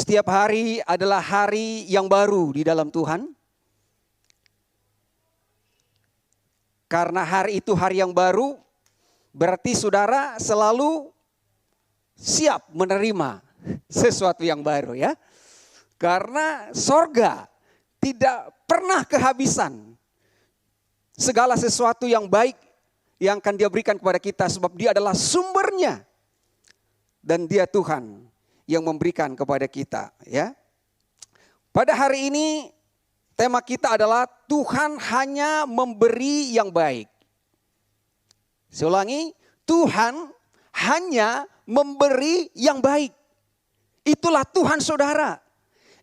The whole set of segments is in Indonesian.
Setiap hari adalah hari yang baru di dalam Tuhan. Karena hari itu hari yang baru, berarti saudara selalu siap menerima sesuatu yang baru ya. Karena sorga tidak pernah kehabisan segala sesuatu yang baik yang akan dia berikan kepada kita. Sebab dia adalah sumbernya. Dan dia Tuhan yang memberikan kepada kita ya. Pada hari ini tema kita adalah Tuhan hanya memberi yang baik. Saya ulangi, Tuhan hanya memberi yang baik. Itulah Tuhan saudara.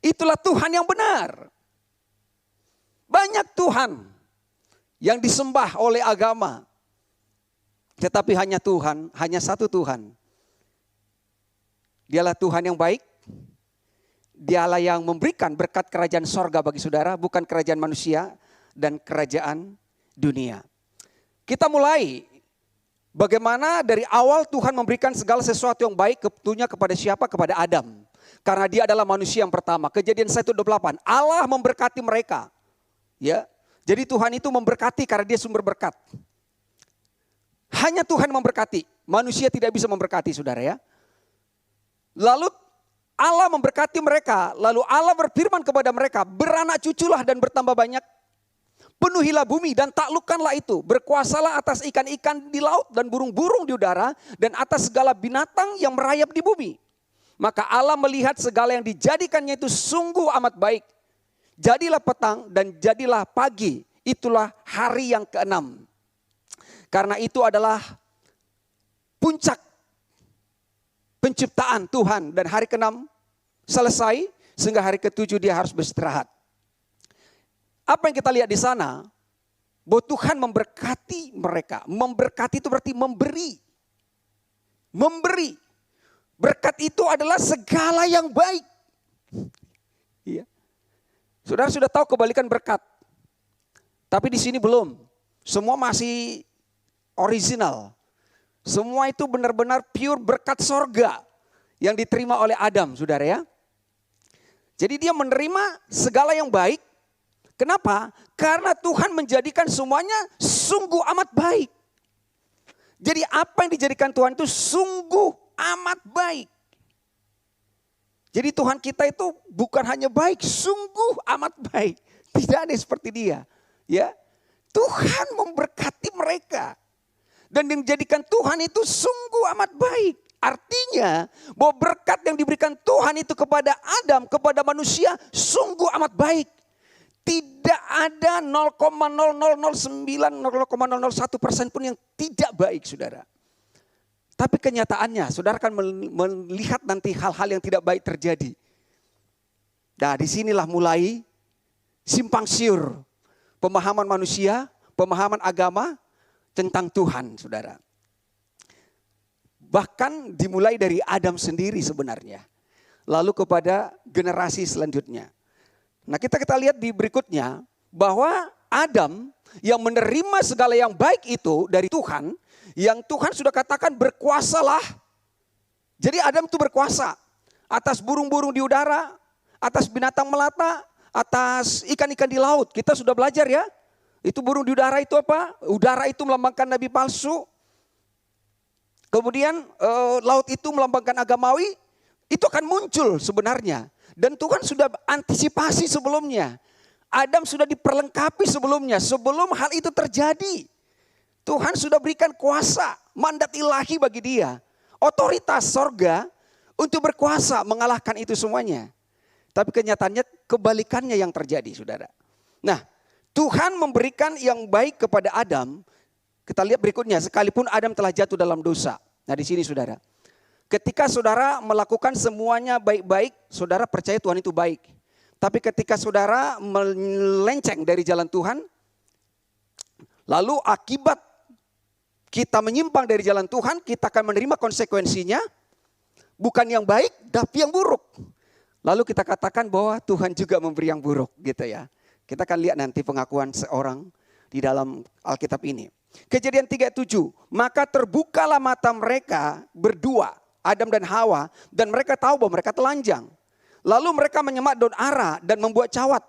Itulah Tuhan yang benar. Banyak Tuhan yang disembah oleh agama. Tetapi hanya Tuhan, hanya satu Tuhan. Dialah Tuhan yang baik. Dialah yang memberikan berkat kerajaan sorga bagi saudara. Bukan kerajaan manusia dan kerajaan dunia. Kita mulai bagaimana dari awal Tuhan memberikan segala sesuatu yang baik tentunya kepada siapa? Kepada Adam. Karena dia adalah manusia yang pertama. Kejadian 1:28. Allah memberkati mereka. Ya. Jadi Tuhan itu memberkati karena dia sumber berkat. Hanya Tuhan memberkati. Manusia tidak bisa memberkati saudara ya. Lalu Allah memberkati mereka. Lalu Allah berfirman kepada mereka. Beranak cuculah dan bertambah banyak. Penuhilah bumi dan taklukkanlah itu. Berkuasalah atas ikan-ikan di laut dan burung-burung di udara. Dan atas segala binatang yang merayap di bumi. Maka Allah melihat segala yang dijadikannya itu sungguh amat baik. Jadilah petang dan jadilah pagi. Itulah hari yang ke-6. Karena itu adalah puncak penciptaan Tuhan. Dan hari ke-6 selesai sehingga hari ke-7 dia harus beristirahat. Apa yang kita lihat di sana? Bahwa Tuhan memberkati mereka. Memberkati itu berarti memberi. Memberi. Berkat itu adalah segala yang baik. Iya. Saudara sudah tahu kebalikan berkat. Tapi di sini belum. Semua masih original. Semua itu benar-benar pure berkat sorga yang diterima oleh Adam, saudara ya. Jadi dia menerima segala yang baik. Kenapa? Karena Tuhan menjadikan semuanya sungguh amat baik. Jadi apa yang dijadikan Tuhan itu sungguh amat baik. Jadi Tuhan kita itu bukan hanya baik, sungguh amat baik. Tidak ada seperti dia. Ya, Tuhan memberkati mereka. Dan yang dijadikan Tuhan itu sungguh amat baik. Artinya bahwa berkat yang diberikan Tuhan itu kepada Adam, kepada manusia sungguh amat baik. Tidak ada 0,0009, 0,001% pun yang tidak baik saudara. Tapi kenyataannya saudara akan melihat nanti hal-hal yang tidak baik terjadi. Nah disinilah mulai simpang siur pemahaman manusia, pemahaman agama tentang Tuhan saudara. Bahkan dimulai dari Adam sendiri sebenarnya. Lalu kepada generasi selanjutnya. Nah kita lihat di berikutnya bahwa Adam yang menerima segala yang baik itu dari Tuhan. Yang Tuhan sudah katakan berkuasalah. Jadi Adam itu berkuasa. Atas burung-burung di udara. Atas binatang melata. Atas ikan-ikan di laut. Kita sudah belajar ya. Itu burung di udara itu apa? Udara itu melambangkan nabi palsu. Kemudian laut itu melambangkan agamawi. Itu akan muncul sebenarnya. Dan Tuhan sudah antisipasi sebelumnya. Adam sudah diperlengkapi sebelumnya. Sebelum hal itu terjadi. Tuhan sudah berikan kuasa, mandat ilahi bagi dia. Otoritas sorga untuk berkuasa mengalahkan itu semuanya. Tapi kenyataannya kebalikannya yang terjadi saudara. Nah Tuhan memberikan yang baik kepada Adam. Kita lihat berikutnya, sekalipun Adam telah jatuh dalam dosa. Nah di sini saudara. Ketika saudara melakukan semuanya baik-baik, saudara percaya Tuhan itu baik. Tapi ketika saudara melenceng dari jalan Tuhan, lalu akibat kita menyimpang dari jalan Tuhan, kita akan menerima konsekuensinya. Bukan yang baik, tapi yang buruk. Lalu kita katakan bahwa Tuhan juga memberi yang buruk gitu ya. Kita akan lihat nanti pengakuan seorang di dalam Alkitab ini. Kejadian 3:7, maka terbukalah mata mereka berdua, Adam dan Hawa, dan mereka tahu bahwa mereka telanjang. Lalu mereka menyemak daun ara dan membuat cawat.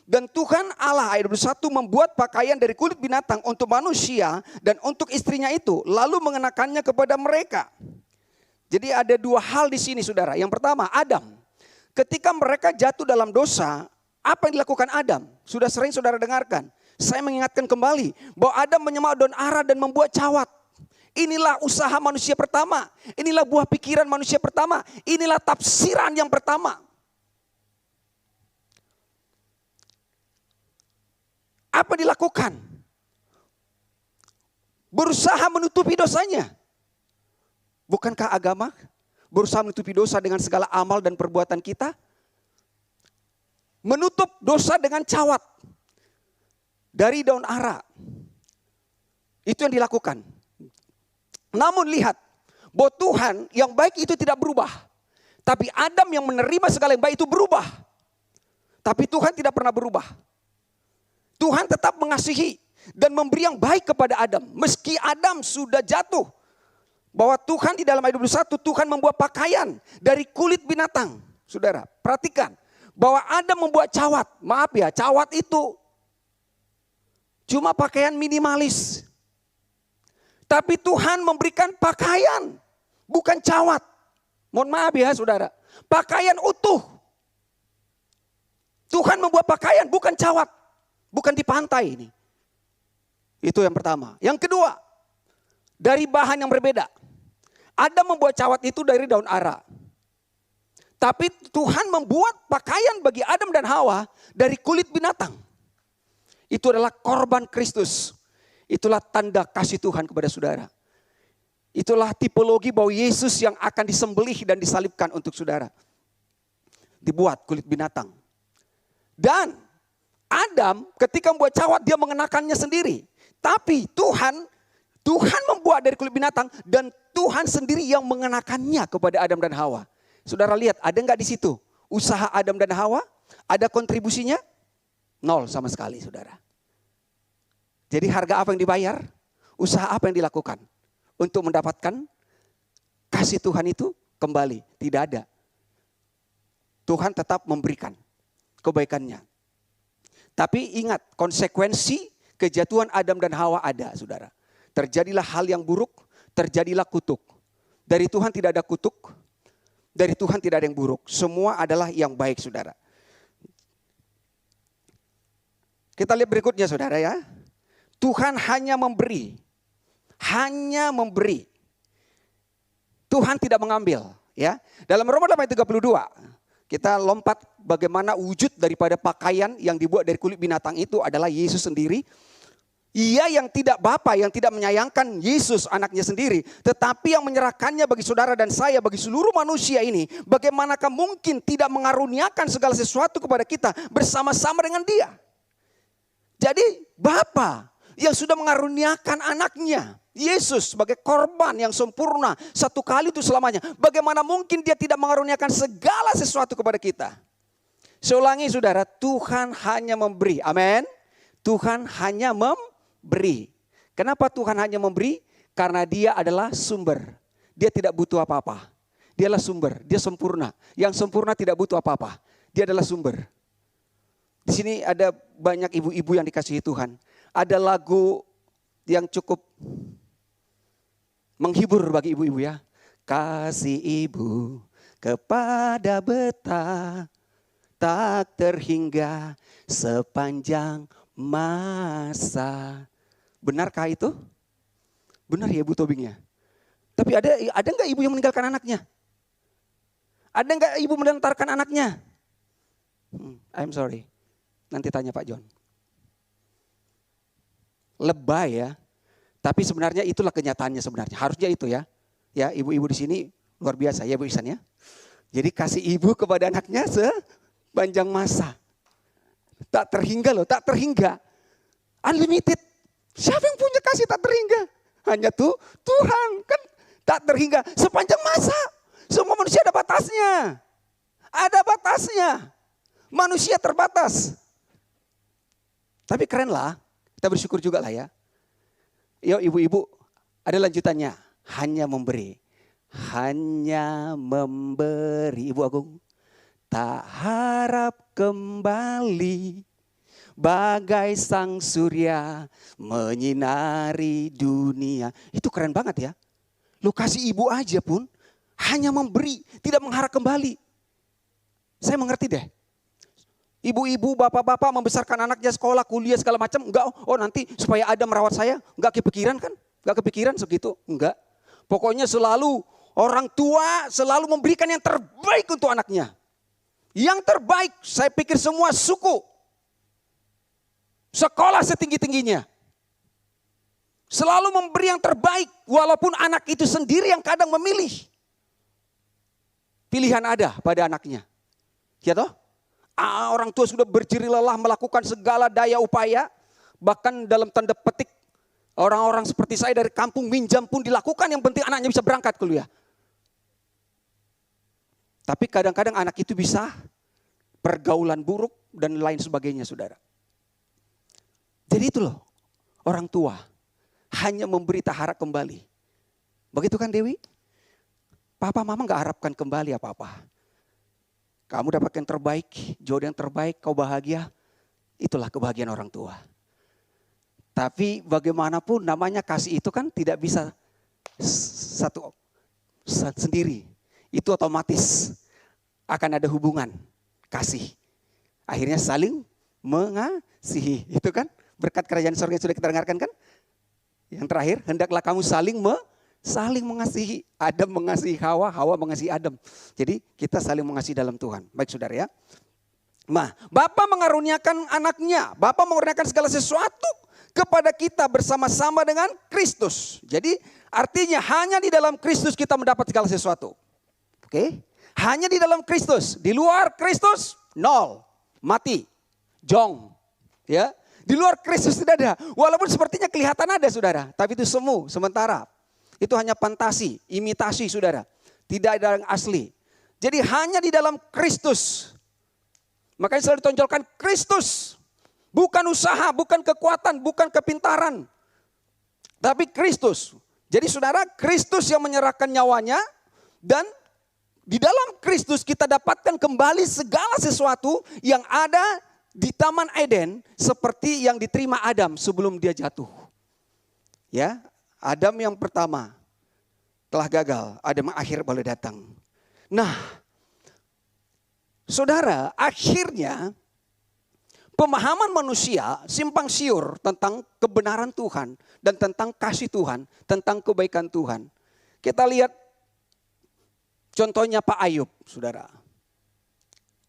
Dan Tuhan Allah, ayat 21, membuat pakaian dari kulit binatang untuk manusia dan untuk istrinya itu. Lalu mengenakannya kepada mereka. Jadi ada dua hal di sini saudara. Yang pertama Adam. Ketika mereka jatuh dalam dosa, apa yang dilakukan Adam? Sudah sering saudara dengarkan. Saya mengingatkan kembali bahwa Adam menyemak daun ara dan membuat cawat. Inilah usaha manusia pertama. Inilah buah pikiran manusia pertama. Inilah tafsiran yang pertama. Apa dilakukan? Berusaha menutupi dosanya. Bukankah agama berusaha menutupi dosa dengan segala amal dan perbuatan kita? Menutup dosa dengan cawat dari daun ara. Itu yang dilakukan. Namun lihat, bahwa Tuhan yang baik itu tidak berubah. Tapi Adam yang menerima segala yang baik itu berubah. Tapi Tuhan tidak pernah berubah. Tuhan tetap mengasihi dan memberi yang baik kepada Adam. Meski Adam sudah jatuh. Bahwa Tuhan di dalam ayat 21, Tuhan membuat pakaian dari kulit binatang. Saudara, perhatikan. Bahwa Adam membuat cawat. Maaf ya, cawat itu cuma pakaian minimalis. Tapi Tuhan memberikan pakaian, bukan cawat. Mohon maaf ya saudara, pakaian utuh. Tuhan membuat pakaian, bukan cawat. Bukan di pantai ini. Itu yang pertama. Yang kedua, dari bahan yang berbeda. Adam membuat cawat itu dari daun ara. Tapi Tuhan membuat pakaian bagi Adam dan Hawa dari kulit binatang. Itu adalah korban Kristus. Itulah tanda kasih Tuhan kepada saudara. Itulah tipologi bahwa Yesus yang akan disembelih dan disalibkan untuk saudara. Dibuat kulit binatang. Dan Adam ketika membuat cawat dia mengenakannya sendiri. Tapi Tuhan membuat dari kulit binatang dan Tuhan sendiri yang mengenakannya kepada Adam dan Hawa. Saudara lihat, ada enggak di situ usaha Adam dan Hawa? Ada kontribusinya? Nol sama sekali saudara. Jadi harga apa yang dibayar? Usaha apa yang dilakukan? Untuk mendapatkan kasih Tuhan itu kembali. Tidak ada. Tuhan tetap memberikan kebaikannya. Tapi ingat, konsekuensi kejatuhan Adam dan Hawa ada saudara. Terjadilah hal yang buruk, terjadilah kutuk. Dari Tuhan tidak ada kutuk. Dari Tuhan tidak ada yang buruk. Semua adalah yang baik saudara. Kita lihat berikutnya saudara ya. Tuhan hanya memberi. Hanya memberi. Tuhan tidak mengambil. Ya. Dalam Roma 8:32. Kita lompat bagaimana wujud daripada pakaian yang dibuat dari kulit binatang itu adalah Yesus sendiri. Ia yang tidak bapa, yang tidak menyayangkan Yesus anaknya sendiri. Tetapi yang menyerahkannya bagi saudara dan saya, bagi seluruh manusia ini. Bagaimanakah mungkin tidak mengaruniakan segala sesuatu kepada kita bersama-sama dengan dia. Jadi bapa yang sudah mengaruniakan anaknya. Yesus sebagai korban yang sempurna. Satu kali itu selamanya. Bagaimana mungkin dia tidak mengaruniakan segala sesuatu kepada kita. Saya ulangi saudara, Tuhan hanya memberi. Amin. Tuhan hanya memberi. Kenapa Tuhan hanya memberi? Karena dia adalah sumber. Dia tidak butuh apa-apa. Dia adalah sumber. Dia sempurna. Yang sempurna tidak butuh apa-apa. Dia adalah sumber. Di sini ada banyak ibu-ibu yang dikasihi Tuhan. Ada lagu yang cukup menghibur bagi ibu-ibu ya. Kasih ibu kepada beta tak terhingga sepanjang masa. Benarkah itu? Benar ya Bu Tobing ya. Tapi ada enggak ibu yang meninggalkan anaknya? Ada enggak ibu mengantarkan anaknya? I'm sorry. Nanti tanya Pak John. Lebay ya. Tapi sebenarnya itulah kenyataannya sebenarnya. Harusnya itu ya. Ya ibu-ibu di sini luar biasa ya Bu Ihsan ya. Jadi kasih ibu kepada anaknya sepanjang masa. Tak terhingga loh, tak terhingga. Unlimited. Siapa yang punya kasih tak terhingga? Hanya Tuhan kan tak terhingga sepanjang masa. Semua manusia ada batasnya. Ada batasnya. Manusia terbatas. Tapi keren lah. Kita bersyukur juga lah ya. Yuk ibu-ibu, ada lanjutannya. Hanya memberi. Hanya memberi. Ibu Agung. tak harap kembali, bagai sang surya menyinari dunia. Itu keren banget ya. Lu kasih ibu aja pun hanya memberi, tidak mengharap kembali. Saya mengerti deh. Ibu-ibu, bapak-bapak membesarkan anaknya sekolah, kuliah segala macam. Enggak, oh nanti supaya ada merawat saya. Enggak kepikiran kan? Enggak kepikiran segitu. Enggak. Pokoknya selalu orang tua selalu memberikan yang terbaik untuk anaknya. Yang terbaik, saya pikir semua suku. Sekolah setinggi-tingginya. Selalu memberi yang terbaik. Walaupun anak itu sendiri yang kadang memilih. Pilihan ada pada anaknya. Ya toh? Orang tua sudah berjerih lelah melakukan segala daya upaya. Bahkan dalam tanda petik. Orang-orang seperti saya dari kampung minjam pun dilakukan. Yang penting anaknya bisa berangkat kuliah. Tapi kadang-kadang anak itu bisa pergaulan buruk dan lain sebagainya, saudara. Jadi itu loh, orang tua hanya memberi tak harap kembali. Begitu kan Dewi? Papa mama gak harapkan kembali apa-apa. Kamu dapat yang terbaik, jodoh yang terbaik, kau bahagia. Itulah kebahagiaan orang tua. Tapi bagaimanapun namanya kasih itu kan tidak bisa satu sendiri. Itu otomatis akan ada hubungan kasih. Akhirnya saling mengasihi. Itu kan berkat kerajaan surga yang sudah kita dengarkan kan. Yang terakhir, hendaklah kamu saling mengasihi. Adam mengasihi Hawa, Hawa mengasihi Adam. Jadi kita saling mengasihi dalam Tuhan. Baik saudara ya. Nah, Bapa mengaruniakan anaknya. Bapa mengaruniakan segala sesuatu kepada kita bersama-sama dengan Kristus. Jadi artinya hanya di dalam Kristus kita mendapat segala sesuatu. Oke, hanya di dalam Kristus, di luar Kristus nol, mati, jong, ya. Di luar Kristus tidak ada. Walaupun sepertinya kelihatan ada, saudara, tapi itu semu, sementara. Itu hanya fantasi, imitasi, saudara. Tidak ada yang asli. Jadi hanya di dalam Kristus. Makanya selalu ditonjolkan Kristus, bukan usaha, bukan kekuatan, bukan kepintaran, tapi Kristus. Jadi saudara, Kristus yang menyerahkan nyawanya dan di dalam Kristus kita dapatkan kembali segala sesuatu yang ada di Taman Eden seperti yang diterima Adam sebelum dia jatuh. Ya, Adam yang pertama telah gagal, Adam yang akhir boleh datang. Nah, saudara, akhirnya pemahaman manusia simpang siur tentang kebenaran Tuhan dan tentang kasih Tuhan, tentang kebaikan Tuhan. Kita lihat contohnya Pak Ayub, saudara.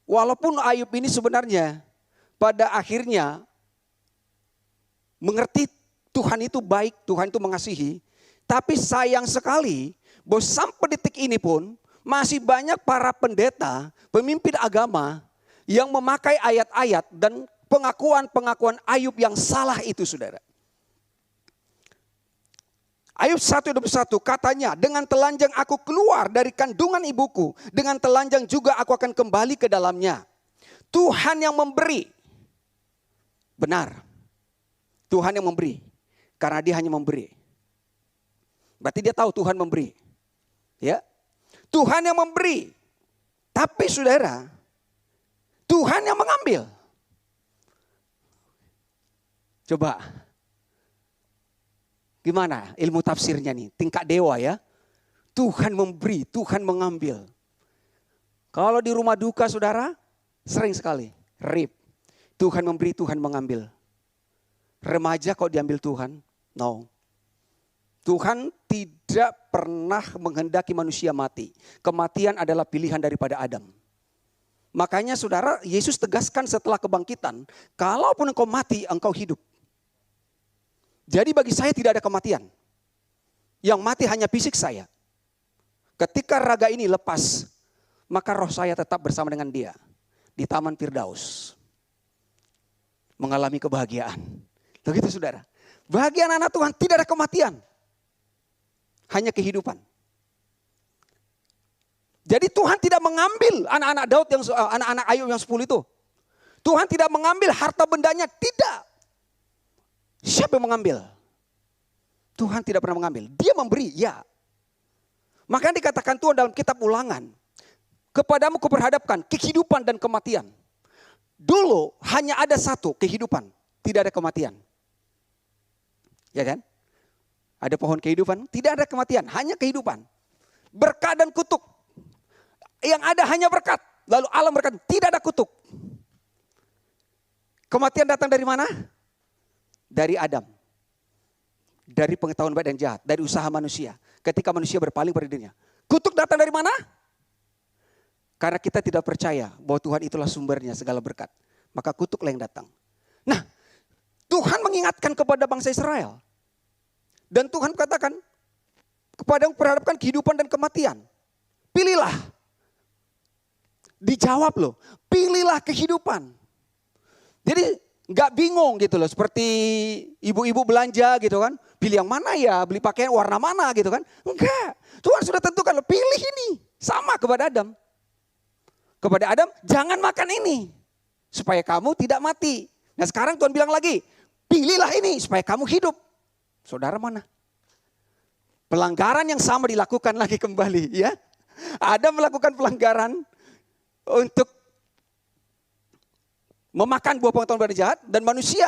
Walaupun Ayub ini sebenarnya pada akhirnya mengerti Tuhan itu baik, Tuhan itu mengasihi. Tapi sayang sekali bahwa sampai detik ini pun masih banyak para pendeta, pemimpin agama yang memakai ayat-ayat dan pengakuan-pengakuan Ayub yang salah itu, saudara. Ayub 1:21 katanya, dengan telanjang aku keluar dari kandungan ibuku, dengan telanjang juga aku akan kembali ke dalamnya. Tuhan yang memberi. Benar. Tuhan yang memberi. Karena dia hanya memberi. Berarti dia tahu Tuhan memberi. Ya. Tuhan yang memberi. Tapi saudara, Tuhan yang mengambil. Coba. Gimana ilmu tafsirnya nih? Tingkat dewa ya. Tuhan memberi, Tuhan mengambil. Kalau di rumah duka saudara, sering sekali. Rip. Tuhan memberi, Tuhan mengambil. Remaja kok diambil Tuhan? No. Tuhan tidak pernah menghendaki manusia mati. Kematian adalah pilihan daripada Adam. Makanya saudara, Yesus tegaskan setelah kebangkitan, kalaupun engkau mati, engkau hidup. Jadi bagi saya tidak ada kematian. Yang mati hanya fisik saya. Ketika raga ini lepas, maka roh saya tetap bersama dengan dia. Di Taman Firdaus. Mengalami kebahagiaan. Begitu saudara. Bagi anak-anak Tuhan tidak ada kematian. Hanya kehidupan. Jadi Tuhan tidak mengambil anak-anak Daud yang anak-anak Ayub yang 10 itu. Tuhan tidak mengambil harta bendanya, tidak. Siapa yang mengambil? Tuhan tidak pernah mengambil. Dia memberi, ya. Makanya dikatakan Tuhan dalam kitab Ulangan. kepadamu kuperhadapkan kehidupan dan kematian. Dulu hanya ada satu, kehidupan, tidak ada kematian. Ya kan? Ada pohon kehidupan, tidak ada kematian, hanya kehidupan. Berkat dan kutuk. Yang ada hanya berkat. Lalu Allah berkata, tidak ada kutuk. Kematian datang dari mana? Dari Adam. Dari pengetahuan baik dan jahat, dari usaha manusia. Ketika manusia berpaling pada dirinya. Kutuk datang dari mana? Karena kita tidak percaya bahwa Tuhan itulah sumbernya segala berkat. Maka kutuklah yang datang. Nah, Tuhan mengingatkan kepada bangsa Israel. Dan Tuhan katakan, kepadamu perhadapkan kehidupan dan kematian. Pilihlah. Dijawab loh, pilihlah kehidupan. Jadi gak bingung gitu loh, seperti ibu-ibu belanja gitu kan. Pilih yang mana ya, beli pakaian warna mana gitu kan. Enggak, Tuhan sudah tentukan loh, pilih ini. Sama kepada Adam. Kepada Adam, jangan makan ini. Supaya kamu tidak mati. Nah sekarang Tuhan bilang lagi, pilihlah ini supaya kamu hidup. Saudara mana? Pelanggaran yang sama dilakukan lagi kembali ya. Adam melakukan pelanggaran untuk memakan buah pengetahuan baik dan jahat. Dan manusia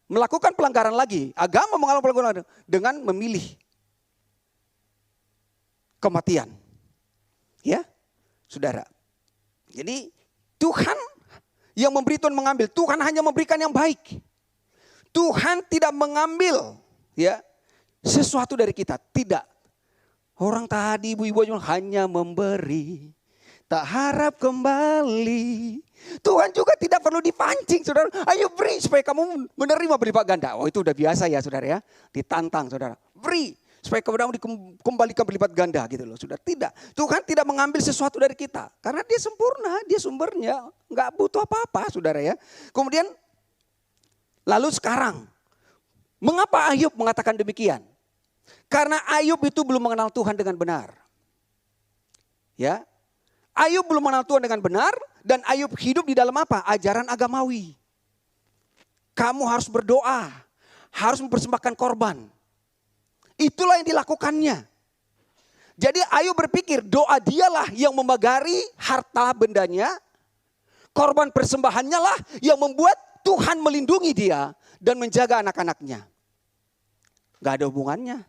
melakukan pelanggaran lagi. Agama mengalami pelanggaran dengan memilih kematian. Ya, saudara. Jadi Tuhan yang memberi, Tuhan mengambil. Tuhan hanya memberikan yang baik. Tuhan tidak mengambil ya sesuatu dari kita. Tidak. Orang tadi ibu-ibu hanya memberi. Tak harap kembali. Tuhan juga tidak perlu dipancing saudara. Ayo beri supaya kamu menerima berlipat ganda. Oh itu udah biasa ya saudara ya. Ditantang saudara. Beri supaya kamu dikembalikan berlipat ganda gitu loh. Saudara tidak. Tuhan tidak mengambil sesuatu dari kita. Karena dia sempurna. Dia sumbernya. Nggak butuh apa-apa saudara ya. Kemudian lalu sekarang. Mengapa Ayub mengatakan demikian? Karena Ayub itu belum mengenal Tuhan dengan benar. Ya. Ayub belum mengenal Tuhan dengan benar dan Ayub hidup di dalam apa? Ajaran agamawi. Kamu harus berdoa, harus mempersembahkan korban. Itulah yang dilakukannya. Jadi Ayub berpikir doa dialah yang memagari harta bendanya, korban persembahannya lah yang membuat Tuhan melindungi dia dan menjaga anak-anaknya. Gak ada hubungannya.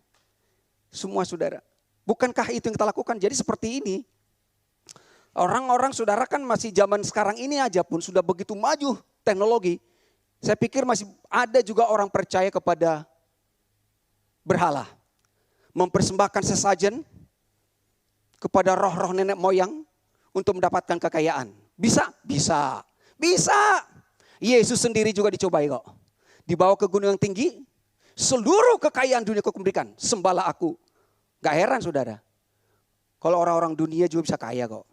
Semua saudara. Bukankah itu yang kita lakukan? Jadi seperti ini. Orang-orang saudara kan masih zaman sekarang ini aja pun sudah begitu maju teknologi. Saya pikir masih ada juga orang percaya kepada berhala. Mempersembahkan sesajen kepada roh-roh nenek moyang untuk mendapatkan kekayaan. Bisa? Bisa. Bisa. Yesus sendiri juga dicobai kok. Dibawa ke gunung yang tinggi. Seluruh kekayaan dunia kau berikan. Sembahlah aku. Gak heran saudara. Kalau orang-orang dunia juga bisa kaya kok.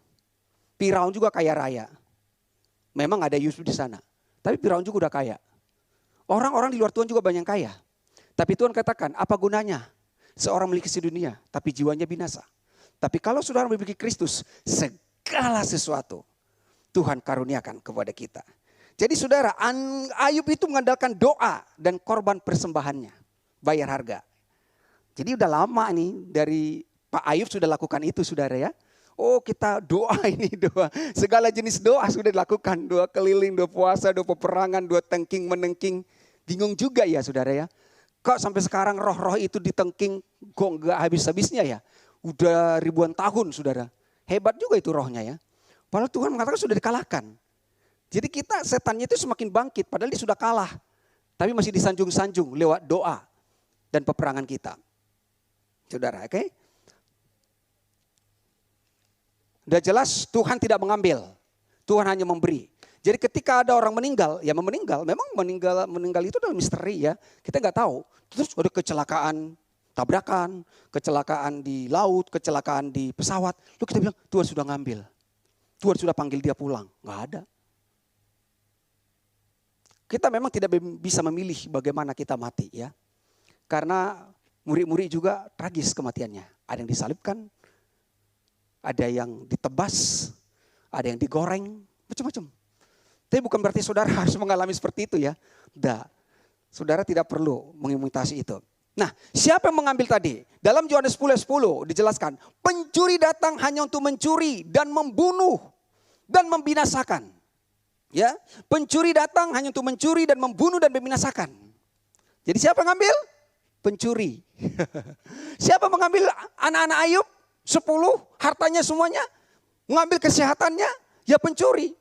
Firaun juga kaya raya. Memang ada Yusuf di sana. Tapi Firaun juga udah kaya. Orang-orang di luar Tuhan juga banyak kaya. Tapi Tuhan katakan, apa gunanya seorang memiliki sedunia, tapi jiwanya binasa. Tapi kalau saudara memiliki Kristus, segala sesuatu Tuhan karuniakan kepada kita. Jadi saudara, Ayub itu mengandalkan doa dan korban persembahannya. Bayar harga. Jadi udah lama nih dari Pak Ayub sudah lakukan itu saudara ya. Oh kita doa ini doa. Segala jenis doa sudah dilakukan. Doa keliling, doa puasa, doa peperangan, doa tengking menengking. Bingung juga ya saudara ya. Kok sampai sekarang roh-roh itu ditengking kok gak habis-habisnya ya. Udah ribuan tahun saudara. Hebat juga itu rohnya ya. Padahal Tuhan mengatakan sudah dikalahkan. Jadi kita setannya itu semakin bangkit. Padahal dia sudah kalah. Tapi masih disanjung-sanjung lewat doa dan peperangan kita. Saudara oke. Udah jelas Tuhan tidak mengambil. Tuhan hanya memberi. Jadi ketika ada orang meninggal, ya meninggal. Memang meninggal itu adalah misteri ya. Kita nggak tahu. Terus ada kecelakaan, tabrakan, kecelakaan di laut, kecelakaan di pesawat. Lalu kita bilang Tuhan sudah ngambil. Tuhan sudah panggil dia pulang. Nggak ada. Kita memang tidak bisa memilih bagaimana kita mati ya. Karena murid-murid juga tragis kematiannya. Ada yang disalibkan. Ada yang ditebas, ada yang digoreng, macam-macam. Tapi bukan berarti saudara harus mengalami seperti itu ya. Tidak, saudara tidak perlu mengimitasi itu. Nah, siapa yang mengambil tadi? Dalam Yohanes 10:10 dijelaskan, pencuri datang hanya untuk mencuri dan membunuh dan membinasakan. Ya, pencuri datang hanya untuk mencuri dan membunuh dan membinasakan. Jadi siapa yang ngambil? Pencuri. Siapa mengambil anak-anak Ayub? 10, hartanya semuanya. Mengambil kesehatannya, ya pencuri.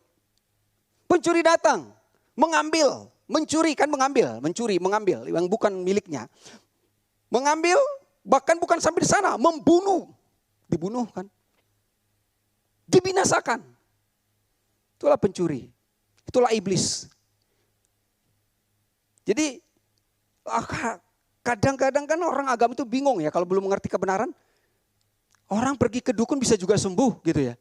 Pencuri datang, mengambil, mencuri kan mengambil, mencuri, mengambil yang bukan miliknya. Mengambil, bahkan bukan sampai di sana, membunuh. Dibunuh kan. Dibinasakan. Itulah pencuri. Itulah iblis. Jadi kadang-kadang kan orang agama itu bingung ya kalau belum mengerti kebenaran. Orang pergi ke dukun bisa juga sembuh gitu ya.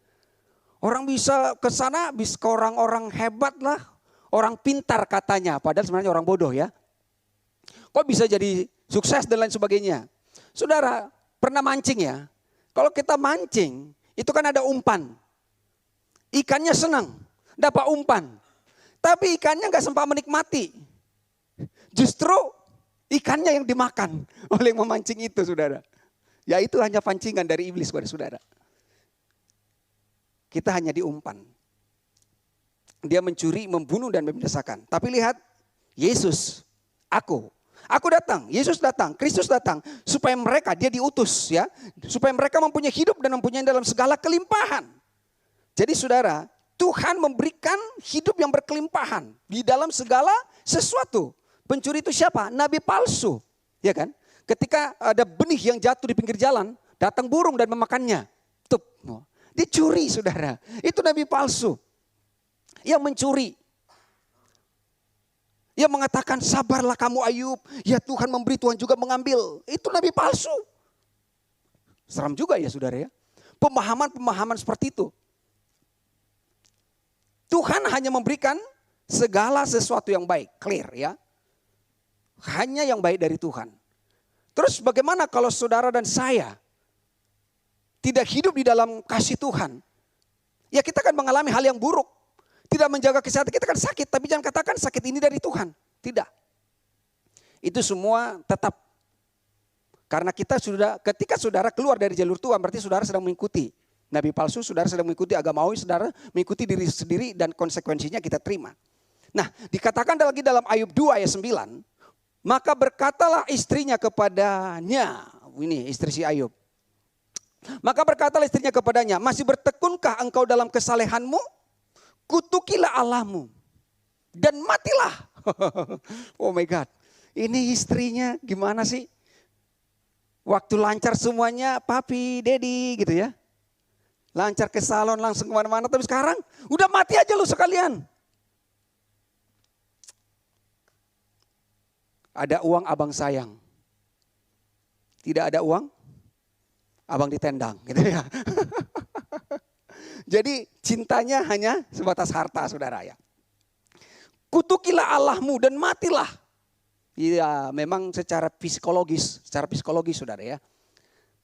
Orang bisa ke sana, bisa ke orang-orang hebat lah. Orang pintar katanya, padahal sebenarnya orang bodoh ya. Kok bisa jadi sukses dan lain sebagainya. Saudara, pernah mancing ya? Kalau kita mancing, itu kan ada umpan. Ikannya senang, dapat umpan. Tapi ikannya gak sempat menikmati. Justru ikannya yang dimakan oleh yang memancing itu, saudara. Ya itu hanya pancingan dari iblis pada saudara. Kita hanya diumpan. Dia mencuri, membunuh dan membinasakan. Tapi lihat, Yesus, aku datang, Yesus datang, Kristus datang supaya mereka, dia diutus ya, supaya mereka mempunyai hidup dan mempunyai dalam segala kelimpahan. Jadi saudara, Tuhan memberikan hidup yang berkelimpahan di dalam segala sesuatu. Pencuri itu siapa? Nabi palsu, ya kan? Ketika ada benih yang jatuh di pinggir jalan, datang burung dan memakannya. Tup, dicuri saudara. Itu nabi palsu yang mencuri. Ia mengatakan sabarlah kamu Ayub. Ya Tuhan memberi, Tuhan juga mengambil. Itu nabi palsu. Seram juga ya saudara ya. Pemahaman-pemahaman seperti itu. Tuhan hanya memberikan segala sesuatu yang baik. Clear ya. Hanya yang baik dari Tuhan. Terus bagaimana kalau saudara dan saya tidak hidup di dalam kasih Tuhan? Ya kita akan mengalami hal yang buruk. Tidak menjaga kesehatan, kita kan sakit. Tapi jangan katakan sakit ini dari Tuhan. Tidak. Itu semua tetap. Karena ketika saudara keluar dari jalur Tuhan, berarti saudara sedang mengikuti nabi palsu, saudara sedang mengikuti agamawi, saudara mengikuti diri sendiri dan konsekuensinya kita terima. Nah, dikatakan lagi dalam Ayub 2 ayat 9, maka berkatalah istrinya kepadanya, ini istri si Ayub. Maka berkatalah istrinya kepadanya, masih bertekunkah engkau dalam kesalehanmu? Kutukilah Allahmu dan matilah. Oh my God, ini istrinya gimana sih? Waktu lancar semuanya, papi, dedi gitu ya. Lancar ke salon langsung kemana-mana, tapi sekarang udah mati aja lu sekalian. Ada uang abang sayang. Tidak ada uang, abang ditendang gitu ya. Jadi cintanya hanya sebatas harta saudara ya. Kutukilah Allahmu dan matilah. Iya memang secara psikologis saudara ya.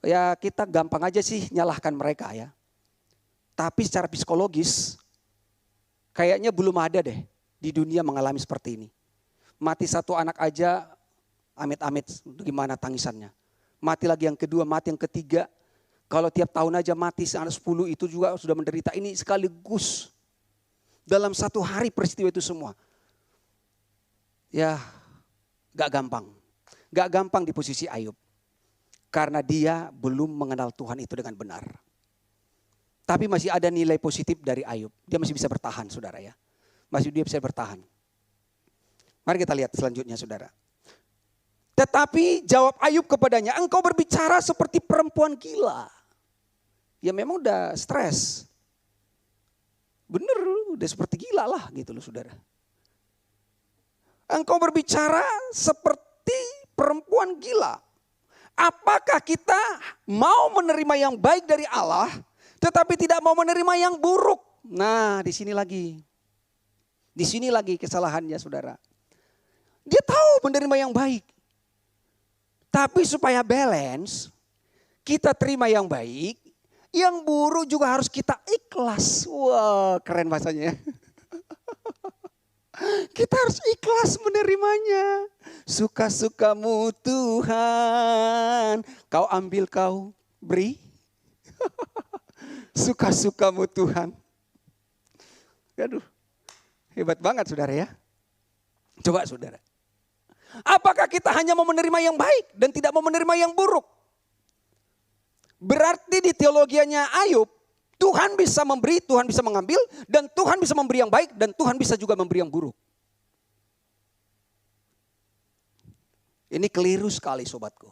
Ya kita gampang aja sih nyalahkan mereka ya. Tapi secara psikologis kayaknya belum ada deh di dunia mengalami seperti ini. Mati satu anak aja amit-amit gimana tangisannya. Mati lagi yang kedua, mati yang ketiga. Kalau tiap tahun aja mati 10 itu juga sudah menderita. Ini sekaligus dalam satu hari peristiwa itu semua. Ya gak gampang. Gak gampang di posisi Ayub. Karena dia belum mengenal Tuhan itu dengan benar. Tapi masih ada nilai positif dari Ayub. Dia masih bisa bertahan saudara ya. Masih dia bisa bertahan. Mari kita lihat selanjutnya saudara. Tetapi jawab Ayub kepadanya, engkau berbicara seperti perempuan gila. Ya memang udah stres. Bener, udah seperti gila lah gitu loh saudara. Engkau berbicara seperti perempuan gila. Apakah kita mau menerima yang baik dari Allah, tetapi tidak mau menerima yang buruk? Nah di sini lagi. Di sini lagi kesalahannya saudara. Dia tahu menerima yang baik. Tapi supaya balance, kita terima yang baik, yang buruk juga harus kita ikhlas. Wah, keren bahasanya. Kita harus ikhlas menerimanya. Suka-sukamu Tuhan, kau ambil kau beri. Suka-sukamu Tuhan. Aduh, hebat banget saudara ya. Coba saudara. Apakah kita hanya mau menerima yang baik dan tidak mau menerima yang buruk? Berarti di teologianya Ayub, Tuhan bisa memberi, Tuhan bisa mengambil, dan Tuhan bisa memberi yang baik, dan Tuhan bisa juga memberi yang buruk. Ini keliru sekali sobatku.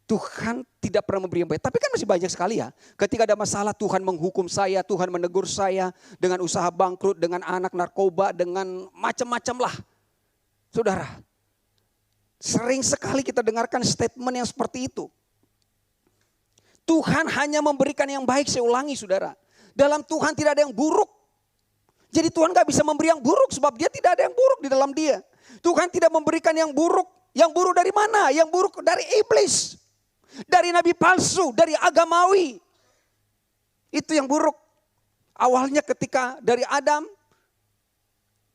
Tuhan tidak pernah memberi yang baik. Tapi kan masih banyak sekali ya. Ketika ada masalah Tuhan menghukum saya, Tuhan menegur saya dengan usaha bangkrut, dengan anak narkoba, dengan macam-macam lah. Saudara, sering sekali kita dengarkan statement yang seperti itu. Tuhan hanya memberikan yang baik, saya ulangi saudara. Dalam Tuhan tidak ada yang buruk. Jadi Tuhan gak bisa memberi yang buruk sebab dia tidak ada yang buruk di dalam dia. Tuhan tidak memberikan yang buruk. Yang buruk dari mana? Yang buruk dari iblis. Dari nabi palsu, dari agamawi. Itu yang buruk. Awalnya ketika dari Adam,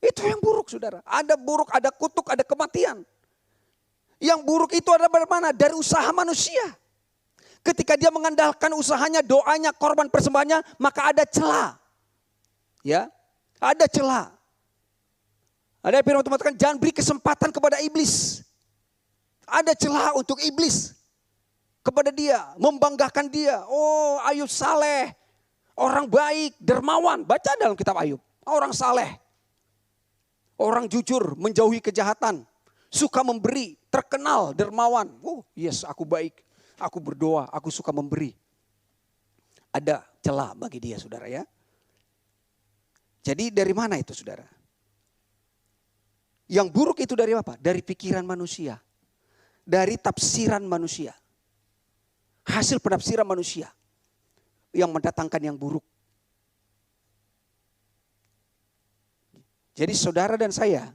itu yang buruk saudara. Ada buruk, ada kutuk, ada kematian. Yang buruk itu ada dari mana? Dari usaha manusia. Ketika dia mengandalkan usahanya, doanya, korban persembahannya, maka ada celah. Ya, ada celah. Ada firman Tuhan mengatakan jangan beri kesempatan kepada iblis. Ada celah untuk iblis kepada dia, membanggakan dia. Oh, Ayub saleh, orang baik, dermawan. Baca dalam kitab Ayub, orang saleh, orang jujur, menjauhi kejahatan, suka memberi, terkenal, dermawan. Oh, yes, aku baik. Aku berdoa, aku suka memberi. Ada celah bagi dia saudara ya. Jadi dari mana itu saudara? Yang buruk itu dari apa? Dari pikiran manusia. Dari tafsiran manusia. Hasil penafsiran manusia. Yang mendatangkan yang buruk. Jadi saudara dan saya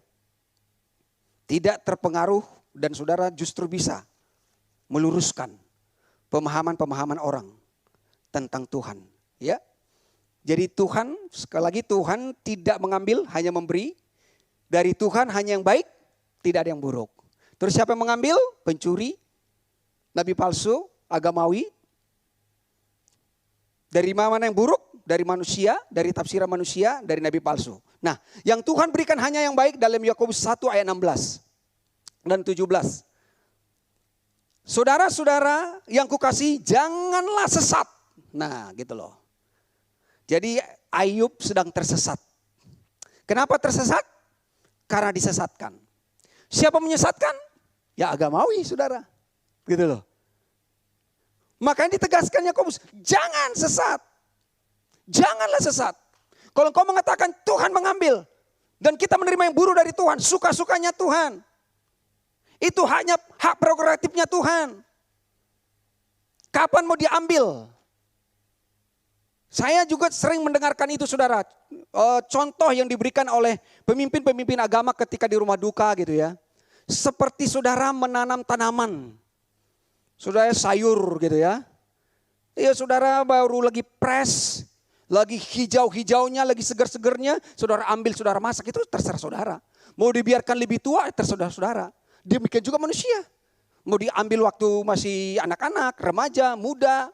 tidak terpengaruh dan saudara justru bisa meluruskan pemahaman-pemahaman orang tentang Tuhan, ya. Jadi Tuhan, sekali lagi Tuhan tidak mengambil, hanya memberi. Dari Tuhan hanya yang baik, tidak ada yang buruk. Terus siapa yang mengambil? Pencuri, nabi palsu, agamawi. Dari mana yang buruk? Dari manusia, dari tafsiran manusia, dari nabi palsu. Nah, yang Tuhan berikan hanya yang baik dalam Yakobus 1 ayat 16 dan 17. Saudara-saudara yang kukasihi, janganlah sesat. Nah gitu loh. Jadi Ayub sedang tersesat. Kenapa tersesat? Karena disesatkan. Siapa menyesatkan? Ya agamawi saudara. Gitu loh. Makanya ditegaskan Yakobus, jangan sesat. Janganlah sesat. Kalau engkau mengatakan Tuhan mengambil. Dan kita menerima yang buruk dari Tuhan. Suka-sukanya Tuhan. Itu hanya hak prerogatifnya Tuhan. Kapan mau diambil? Saya juga sering mendengarkan itu saudara. Contoh yang diberikan oleh pemimpin-pemimpin agama ketika di rumah duka gitu ya. Seperti saudara menanam tanaman. Saudara sayur gitu ya. Iya saudara baru lagi press. Lagi hijau-hijaunya, lagi segar-segarnya. Saudara ambil, saudara masak, itu terserah saudara. Mau dibiarkan lebih tua, terserah saudara. Demikian juga manusia. Mau diambil waktu masih anak-anak, remaja, muda.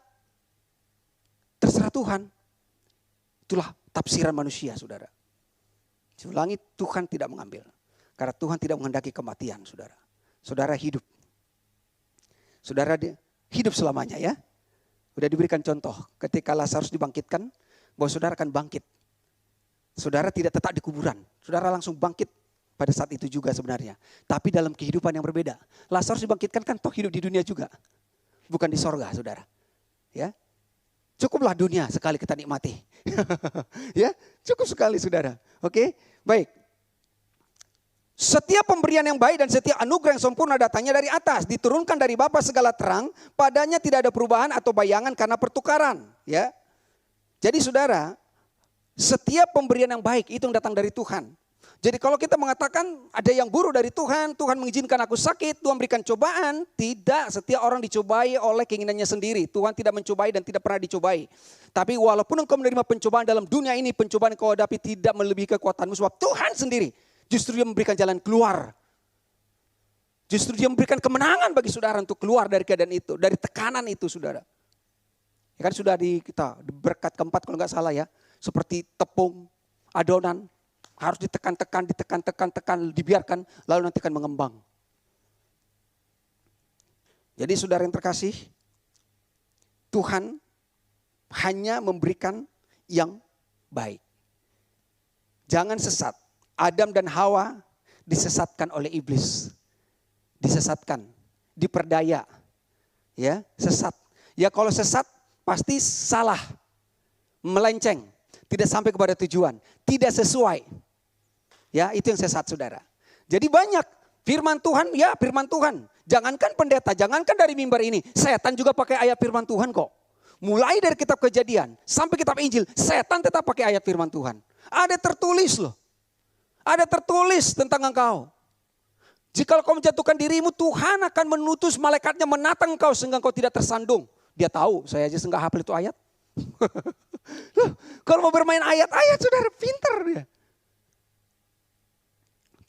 Terserah Tuhan. Itulah tafsiran manusia saudara. Saya ulangi, Tuhan tidak mengambil. Karena Tuhan tidak menghendaki kematian saudara. Saudara hidup. Saudara hidup selamanya ya. Udah diberikan contoh ketika Lazarus dibangkitkan. Bahwa saudara akan bangkit. Saudara tidak tetap di kuburan. Saudara langsung bangkit. Pada saat itu juga sebenarnya. Tapi dalam kehidupan yang berbeda. Lazarus dibangkitkan kan toh hidup di dunia juga. Bukan di sorga saudara. Ya, cukuplah dunia sekali kita nikmati. Ya, cukup sekali saudara. Oke, baik. Setiap pemberian yang baik dan setiap anugerah yang sempurna datangnya dari atas. Diturunkan dari Bapa segala terang. Padanya tidak ada perubahan atau bayangan karena pertukaran. Ya. Jadi saudara, setiap pemberian yang baik itu yang datang dari Tuhan. Jadi kalau kita mengatakan ada yang buruk dari Tuhan, Tuhan mengizinkan aku sakit, Tuhan berikan cobaan. Tidak, setiap orang dicobai oleh keinginannya sendiri. Tuhan tidak mencobai dan tidak pernah dicobai. Tapi walaupun engkau menerima pencobaan dalam dunia ini, pencobaan yang kau hadapi tidak melebihi kekuatanmu. Sebab Tuhan sendiri justru dia memberikan jalan keluar. Justru dia memberikan kemenangan bagi saudara untuk keluar dari keadaan itu, dari tekanan itu saudara. Ya kan sudah kita berkat keempat kalau nggak salah ya, seperti tepung, adonan, harus ditekan-tekan, dibiarkan, lalu nanti akan mengembang. Jadi saudara yang terkasih, Tuhan hanya memberikan yang baik. Jangan sesat. Adam dan Hawa disesatkan oleh iblis. Disesatkan, diperdaya. Ya, sesat. Ya kalau sesat pasti salah. Melenceng, tidak sampai kepada tujuan, tidak sesuai. Ya, itu yang sesat saudara. Jadi banyak firman Tuhan, ya firman Tuhan. Jangankan pendeta, jangankan dari mimbar ini, setan juga pakai ayat firman Tuhan kok. Mulai dari kitab Kejadian sampai kitab Injil, setan tetap pakai ayat firman Tuhan. Ada tertulis loh. Ada tertulis tentang engkau. Jika kau menjatuhkan dirimu, Tuhan akan menutus malaikatnya menatang engkau sehingga engkau tidak tersandung. Dia tahu, saya aja nggak hafal itu ayat. Loh, kalau mau bermain ayat-ayat, saudara pintar dia.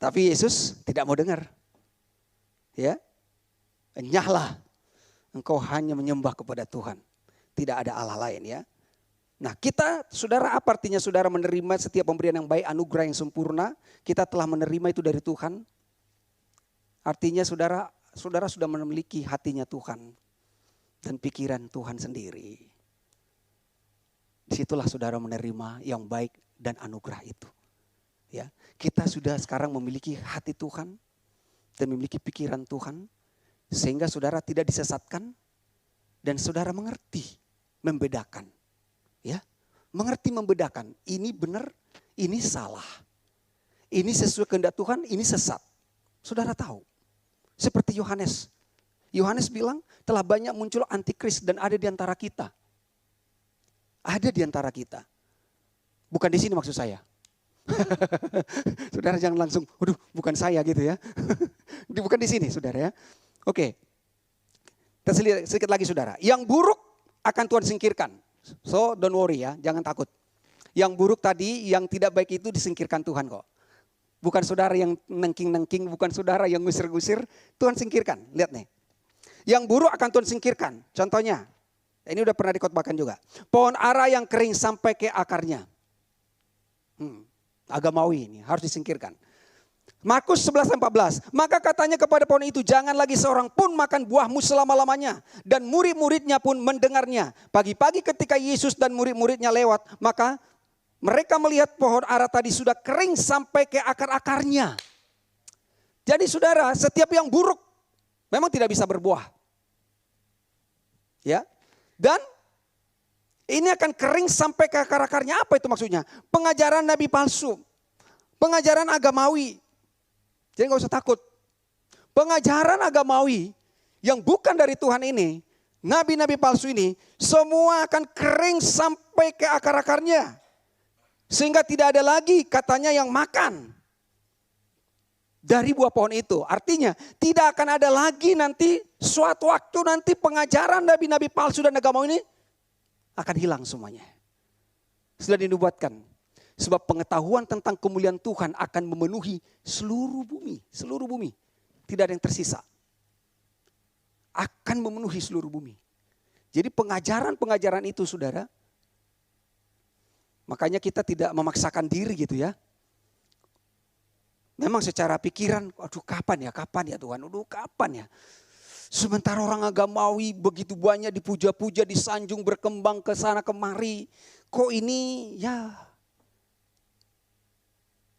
Tapi Yesus tidak mau dengar. Ya, enyahlah, engkau hanya menyembah kepada Tuhan. Tidak ada Allah lain ya. Nah kita, saudara, apa artinya saudara menerima setiap pemberian yang baik, anugerah yang sempurna. Kita telah menerima itu dari Tuhan. Artinya saudara sudah memiliki hatinya Tuhan dan pikiran Tuhan sendiri. Disitulah saudara menerima yang baik dan anugerah itu. Ya, kita sudah sekarang memiliki hati Tuhan dan memiliki pikiran Tuhan, sehingga saudara tidak disesatkan dan saudara mengerti membedakan. Ya, mengerti membedakan. Ini benar, ini salah. Ini sesuai kehendak Tuhan, ini sesat. Saudara tahu. Seperti Yohanes. Yohanes bilang telah banyak muncul antikris dan ada di antara kita. Ada di antara kita. Bukan di sini maksud saya. Saudara jangan langsung, waduh bukan saya gitu ya. Bukan di sini saudara ya. Oke. Kita lihat sedikit lagi saudara. Yang buruk akan Tuhan singkirkan. So don't worry ya, jangan takut. Yang buruk tadi, yang tidak baik itu disingkirkan Tuhan kok. Bukan saudara yang nengking-nengking, bukan saudara yang ngusir-ngusir, Tuhan singkirkan. Lihat nih. Yang buruk akan Tuhan singkirkan. Contohnya, ini udah pernah dikotbahkan juga. Pohon ara yang kering sampai ke akarnya. Agamawi ini harus disingkirkan. Markus 11:14. Maka katanya kepada pohon itu, jangan lagi seorang pun makan buahmu selama-lamanya. Dan murid-muridnya pun mendengarnya. Pagi-pagi ketika Yesus dan murid-muridnya lewat, maka mereka melihat pohon ara tadi sudah kering sampai ke akar-akarnya. Jadi saudara, setiap yang buruk memang tidak bisa berbuah. Ya. Dan ini akan kering sampai ke akar-akarnya. Apa itu maksudnya? Pengajaran nabi palsu. Pengajaran agamawi. Jadi gak usah takut. Pengajaran agamawi yang bukan dari Tuhan ini, nabi-nabi palsu ini, semua akan kering sampai ke akar-akarnya. Sehingga tidak ada lagi katanya yang makan dari buah pohon itu. Artinya tidak akan ada lagi nanti suatu waktu nanti pengajaran nabi-nabi palsu dan agama ini akan hilang semuanya. Sudah dinubuatkan. Sebab pengetahuan tentang kemuliaan Tuhan akan memenuhi seluruh bumi. Seluruh bumi. Tidak ada yang tersisa. Akan memenuhi seluruh bumi. Jadi pengajaran-pengajaran itu saudara. Makanya kita tidak memaksakan diri gitu ya. Memang secara pikiran, aduh kapan ya Tuhan, aduh kapan ya. Sementara orang agamawi begitu banyak dipuja-puja, disanjung, berkembang ke sana kemari. Kok ini ya.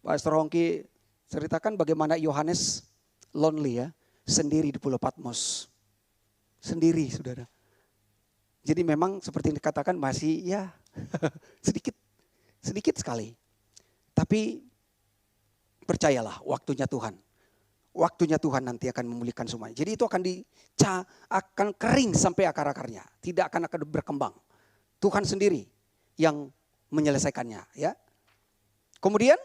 Pastor Hongki ceritakan bagaimana Yohanes lonely ya. Sendiri di Pulau Patmos. Sendiri saudara. Jadi memang seperti yang dikatakan masih ya sedikit sekali. Tapi percayalah waktunya Tuhan. Waktunya Tuhan nanti akan memulihkan semuanya. Jadi itu akan kering sampai akar-akarnya. Tidak akan berkembang. Tuhan sendiri yang menyelesaikannya ya. Kemudian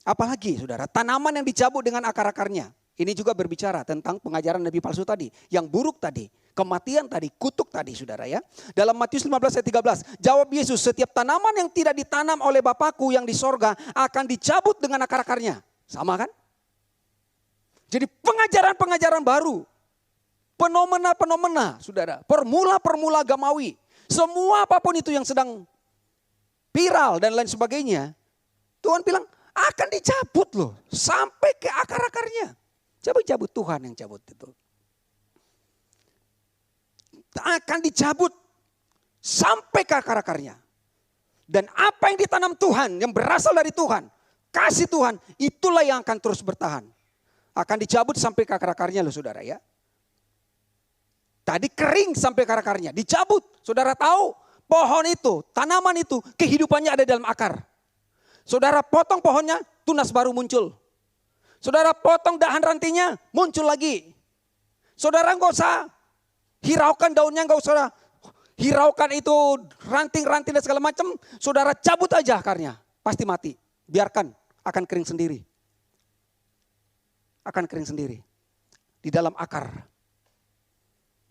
apalagi saudara, tanaman yang dicabut dengan akar-akarnya. Ini juga berbicara tentang pengajaran nabi palsu tadi. Yang buruk tadi, kematian tadi, kutuk tadi saudara ya. Dalam Matius 15 ayat 13, jawab Yesus, setiap tanaman yang tidak ditanam oleh Bapakku yang di sorga akan dicabut dengan akar-akarnya. Sama kan? Jadi pengajaran-pengajaran baru. Fenomena-fenomena, saudara. Formula-formula agamawi. Semua apapun itu yang sedang viral dan lain sebagainya. Tuhan bilang akan dicabut loh. Sampai ke akar-akarnya. Coba cabut, Tuhan yang cabut itu. Akan dicabut sampai ke akar-akarnya. Dan apa yang ditanam Tuhan, yang berasal dari Tuhan, kasih Tuhan, itulah yang akan terus bertahan. Akan dicabut sampai ke akar-akarnya loh saudara ya. Tadi kering sampai ke akar-akarnya, dicabut. Saudara tahu pohon itu, tanaman itu, kehidupannya ada dalam akar. Saudara potong pohonnya, tunas baru muncul. Saudara potong dahan rantingnya, muncul lagi. Saudara nggak usah hiraukan daunnya, nggak usah hiraukan itu ranting-ranting dan segala macam. Saudara cabut aja akarnya, pasti mati. Biarkan, akan kering sendiri. Akan kering sendiri. Di dalam akar.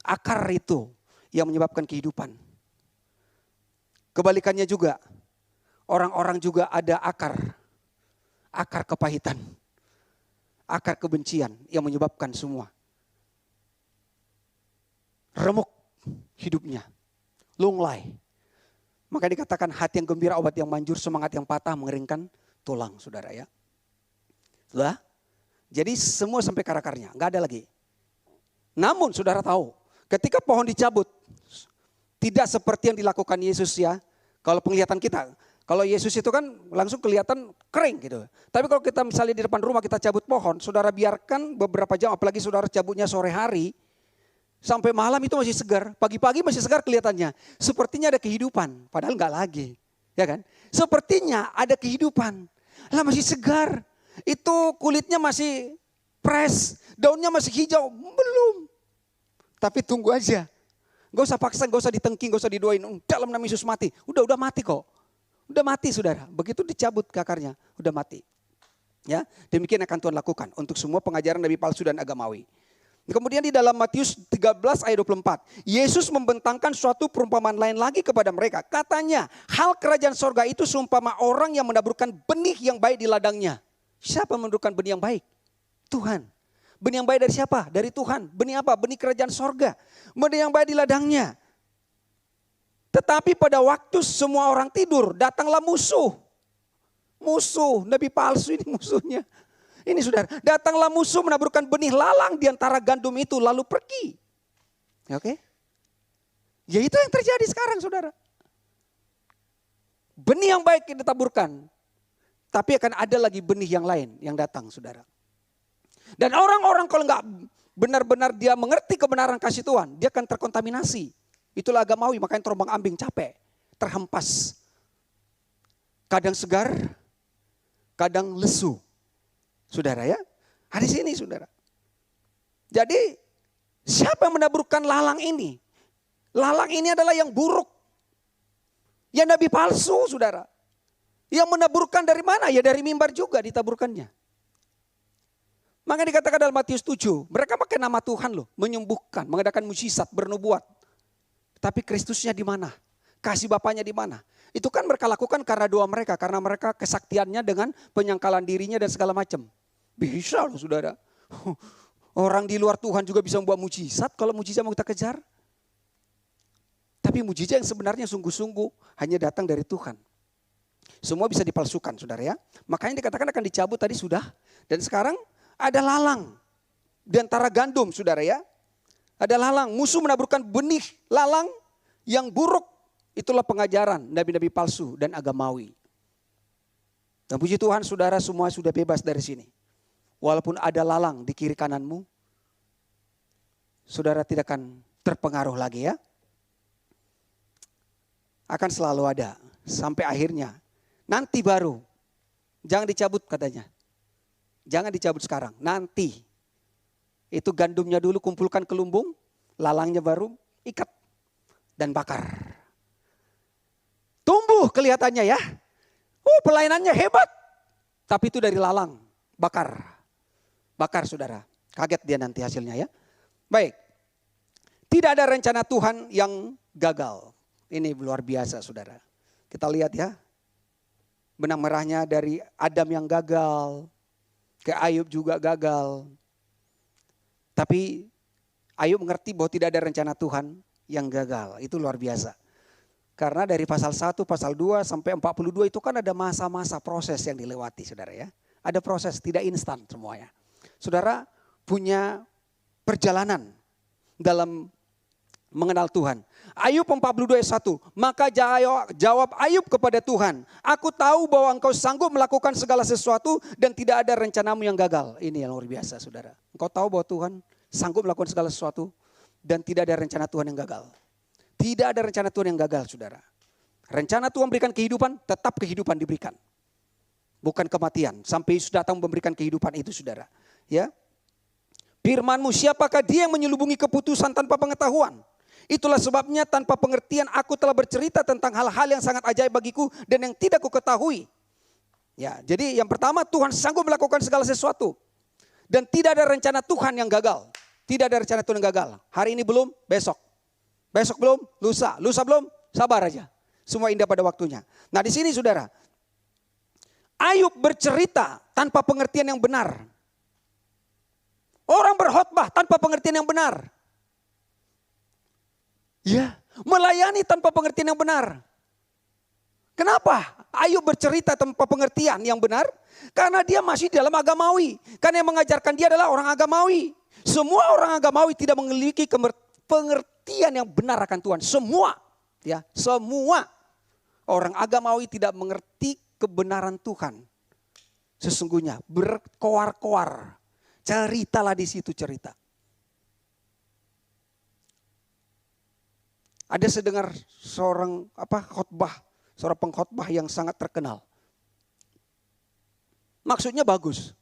Akar itu yang menyebabkan kehidupan. Kebalikannya juga, orang-orang juga ada akar. Akar kepahitan. Akar kebencian yang menyebabkan semua. Remuk hidupnya. Lunglai. Maka dikatakan hati yang gembira obat yang manjur, semangat yang patah mengeringkan tulang saudara ya. Sudah? Jadi semua sampai ke akarnya, nggak ada lagi. Namun saudara tahu, ketika pohon dicabut, tidak seperti yang dilakukan Yesus ya. Kalau penglihatan kita, kalau Yesus itu kan langsung kelihatan kering gitu. Tapi kalau kita misalnya di depan rumah kita cabut pohon, saudara biarkan beberapa jam, apalagi saudara cabutnya sore hari, sampai malam itu masih segar, pagi-pagi masih segar kelihatannya. Sepertinya ada kehidupan, padahal enggak lagi. Ya kan? Sepertinya ada kehidupan, lah masih segar. Itu kulitnya masih fresh, daunnya masih hijau, belum. Tapi tunggu aja. Gak usah paksa, gak usah ditengking, gak usah didoain. Dalam nama Yesus mati, udah mati kok. Udah mati saudara, begitu dicabut ke akarnya, udah mati. Ya, demikian akan Tuhan lakukan untuk semua pengajaran nabi palsu dan agamawi. Kemudian di dalam Matius 13 ayat 24. Yesus membentangkan suatu perumpamaan lain lagi kepada mereka. Katanya hal kerajaan sorga itu seumpama orang yang menaburkan benih yang baik di ladangnya. Siapa menaburkan benih yang baik? Tuhan. Benih yang baik dari siapa? Dari Tuhan. Benih apa? Benih kerajaan sorga. Benih yang baik di ladangnya. Tetapi pada waktu semua orang tidur datanglah musuh. Musuh, nabi palsu ini musuhnya. Ini saudara, datanglah musuh menaburkan benih lalang di antara gandum itu lalu pergi. Oke? Ya itu yang terjadi sekarang saudara. Benih yang baik ditaburkan. Tapi akan ada lagi benih yang lain yang datang saudara. Dan orang-orang kalau enggak benar-benar dia mengerti kebenaran kasih Tuhan, dia akan terkontaminasi. Itulah agamawi, makanya terombang ambing capek, terhempas. Kadang segar, kadang lesu. Saudara ya, di sini saudara. Jadi siapa yang menaburkan lalang ini? Lalang ini adalah yang buruk. Yang nabi palsu saudara. Yang menaburkan dari mana? Ya dari mimbar juga ditaburkannya. Maka dikatakan dalam Matius 7, mereka pakai nama Tuhan loh, menyembuhkan, mengadakan mukjizat, bernubuat. Tapi Kristusnya di mana? Kasih Bapaknya di mana? Itu kan mereka lakukan karena doa mereka, karena mereka kesaktiannya dengan penyangkalan dirinya dan segala macam. Bisa loh saudara. Orang di luar Tuhan juga bisa membuat mukjizat, kalau mukjizat mau kita kejar. Tapi mukjizat yang sebenarnya sungguh-sungguh hanya datang dari Tuhan. Semua bisa dipalsukan saudara ya. Makanya dikatakan akan dicabut tadi sudah. Dan sekarang ada lalang di antara gandum saudara ya. Ada lalang, musuh menaburkan benih lalang yang buruk. Itulah pengajaran nabi-nabi palsu dan agamawi. Dan puji Tuhan saudara semua sudah bebas dari sini. Walaupun ada lalang di kiri kananmu, saudara tidak akan terpengaruh lagi ya. Akan selalu ada sampai akhirnya. Nanti baru, jangan dicabut katanya. Jangan dicabut sekarang, nanti. Itu gandumnya dulu kumpulkan ke lumbung, lalangnya baru ikat dan bakar. Tumbuh kelihatannya ya. Pelayanannya hebat. Tapi itu dari lalang, bakar. Bakar saudara, kaget dia nanti hasilnya ya. Baik, tidak ada rencana Tuhan yang gagal. Ini luar biasa saudara. Kita lihat ya. Benang merahnya dari Adam yang gagal, ke Ayub juga gagal. Tapi Ayub mengerti bahwa tidak ada rencana Tuhan yang gagal. Itu luar biasa. Karena dari pasal 1, pasal 2 sampai 42 itu kan ada masa-masa proses yang dilewati, saudara ya. Ada proses, tidak instan semuanya. Saudara punya perjalanan dalam mengenal Tuhan. Ayub 42 ayat 1. Maka jawab Ayub kepada Tuhan, aku tahu bahwa engkau sanggup melakukan segala sesuatu dan tidak ada rencanamu yang gagal. Ini yang luar biasa, saudara. Engkau tahu bahwa Tuhan sanggup melakukan segala sesuatu dan tidak ada rencana Tuhan yang gagal. Tidak ada rencana Tuhan yang gagal, saudara. Rencana Tuhan memberikan kehidupan, tetap kehidupan diberikan. Bukan kematian. Sampai Yesus datang memberikan kehidupan itu, saudara. Ya. Firman-Mu, siapakah dia yang menyelubungi keputusan tanpa pengetahuan? Itulah sebabnya tanpa pengertian aku telah bercerita tentang hal-hal yang sangat ajaib bagiku dan yang tidak kuketahui. Ya, jadi yang pertama, Tuhan sanggup melakukan segala sesuatu. Dan tidak ada rencana Tuhan yang gagal. Tidak ada rencana Tuhan yang gagal. Hari ini belum, besok. Besok belum, lusa. Lusa belum, sabar aja. Semua indah pada waktunya. Nah di sini saudara, Ayub bercerita tanpa pengertian yang benar. Orang berkhotbah tanpa pengertian yang benar. Ya, melayani tanpa pengertian yang benar. Kenapa Ayub bercerita tanpa pengertian yang benar? Karena dia masih dalam agamawi. Karena yang mengajarkan dia adalah orang agamawi. Semua orang agamawi tidak memiliki pengertian yang benar akan Tuhan. Semua, ya, semua orang agamawi tidak mengerti kebenaran Tuhan. Sesungguhnya berkoar-koar. Ceritalah di situ cerita. Ada sedengar seorang seorang pengkhotbah yang sangat terkenal. Maksudnya bagus.